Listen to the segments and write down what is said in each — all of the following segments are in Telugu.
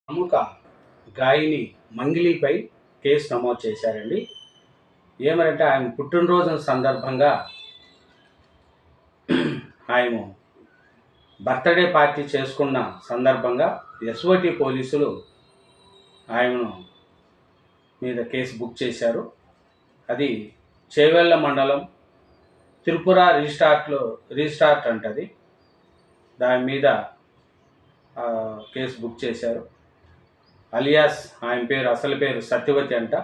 ప్రముఖ గాయని మంగ్లీపై కేసు నమోదు చేశారండి. ఏమనంటే ఆయన పుట్టినరోజు సందర్భంగా ఆయన బర్త్డే పార్టీ చేసుకున్న సందర్భంగా ఎస్ఓటి పోలీసులు ఆయనను మీద కేసు బుక్ చేశారు. అది చేవెళ్ళ మండలం త్రిపుర రిజిస్టార్ట్ అంటది. దాని మీద కేసు బుక్ చేశారు. అలియాస్ ఆయన అసలు పేరు సత్యవతి అంట.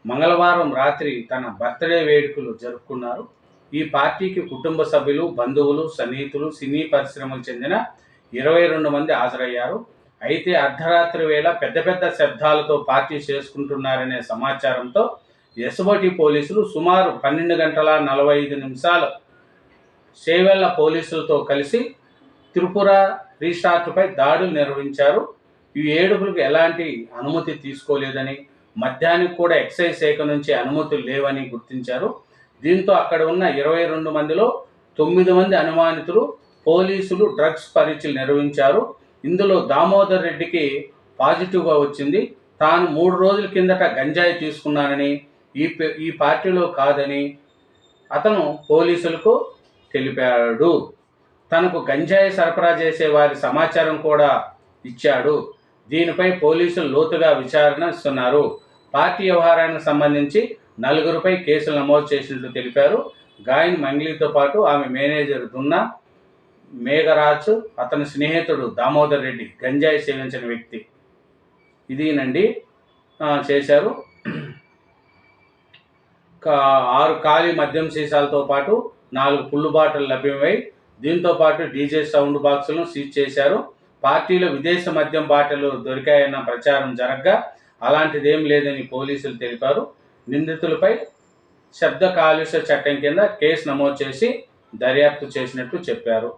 మంగళవారం రాత్రి తన బర్త్డే వేడుకలు జరుపుకున్నారు. ఈ పార్టీకి కుటుంబ సభ్యులు, బంధువులు, సన్నిహితులు, సినీ పరిశ్రమకు చెందిన 22 మంది హాజరయ్యారు. అయితే అర్ధరాత్రి వేళ పెద్ద పెద్ద శబ్దాలతో పార్టీ చేసుకుంటున్నారనే సమాచారంతో ఎస్ఓటి పోలీసులు సుమారు 12 గంటల 45 నిమిషాలు చేవెళ్ళ పోలీసులతో కలిసి త్రిపుర రిసార్ట్పై దాడులు నిర్వహించారు. ఈ ఏడుపులకు ఎలాంటి అనుమతి తీసుకోలేదని, మద్యానికి కూడా ఎక్సైజ్ శాఖ నుంచి అనుమతులు లేవని గుర్తించారు. దీంతో అక్కడ ఉన్న 22 మందిలో 9 మంది అనుమానితులు. పోలీసులు డ్రగ్స్ పరీక్షలు నిర్వహించారు. ఇందులో దామోదర్ రెడ్డికి పాజిటివ్గా వచ్చింది. తాను 3 రోజుల కిందట గంజాయి తీసుకున్నానని, ఈ పార్టీలో కాదని అతను పోలీసులకు తెలిపాడు. తనకు గంజాయి సరఫరా చేసే వారి సమాచారం కూడా ఇచ్చాడు. దీనిపై పోలీసులు లోతుగా విచారిస్తున్నారు. పార్టీ వ్యవహారానికి సంబంధించి 4గురిపై కేసులు నమోదు చేసినట్లు తెలిపారు. గాయని మంగ్లీతో పాటు ఆమె మేనేజర్ దున్నా మేఘరాజ్, అతని స్నేహితుడు దామోదర్ రెడ్డి గంజాయి సేవించిన వ్యక్తి. ఇదినండి చేశారు. 6 ఖాళీ మద్యం సీసాలతో పాటు 4 పుల్లు బాటలు లభ్యమై, దీంతో పాటు డీజే సౌండ్ బాక్సులను సీజ్ చేశారు. పార్టీలో విదేశీ మద్యం బాటలు దొరికాయన్న ప్రచారం జరగ్గా అలాంటిదేం లేదని పోలీసులు తెలిపారు. నిందితులపై శబ్ద కాలుష్య చట్టం కింద కేసు నమోదు చేసి దర్యాప్తు చేసినట్లు చెప్పారు.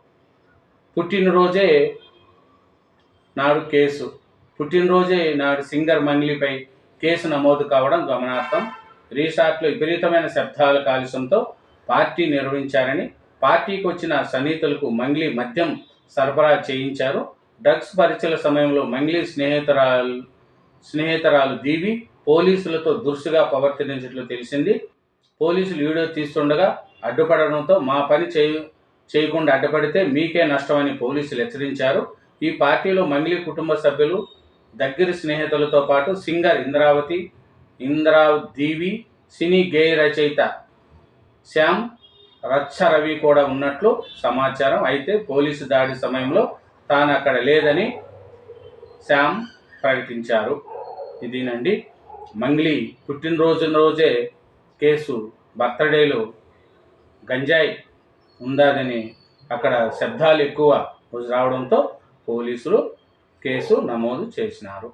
పుట్టినరోజే నాడు సింగర్ మంగ్లీపై కేసు నమోదు కావడం గమనార్హం. రిసార్ట్లో విపరీతమైన శబ్దాల కాలుష్యంతో పార్టీ నిర్వహించారని, పార్టీకి వచ్చిన సన్నిహితులకు మంగ్లీ మద్యం సరఫరా చేయించారు. డ్రగ్స్ పరీక్షల సమయంలో మంగ్లీ స్నేహితురాలు దీవి పోలీసులతో దురుసుగా ప్రవర్తించినట్లు తెలిసింది. పోలీసులు వీడియో తీస్తుండగా అడ్డుపడడంతో మా పని చేయకుండా అడ్డుపడితే మీకే నష్టమని పోలీసులు హెచ్చరించారు. ఈ పార్టీలో మంగ్లీ కుటుంబ సభ్యులు, దగ్గరి స్నేహితులతో పాటు సింగర్ ఇంద్రావతి, సినీ గేయ రచయిత శ్యామ్ రచ్చ రవి కూడా ఉన్నట్లు సమాచారం. అయితే పోలీసు దాడి సమయంలో తాను అక్కడ లేదని శ్యామ్ ప్రకటించారు. ఇదేనండి మంగ్లీ పుట్టినరోజే కేసు. బర్త్డేలో గంజాయి ఉందని అక్కడ శబ్దాలు ఎక్కువ రావడంతో పోలీసులు కేసు నమోదు చేసినారు.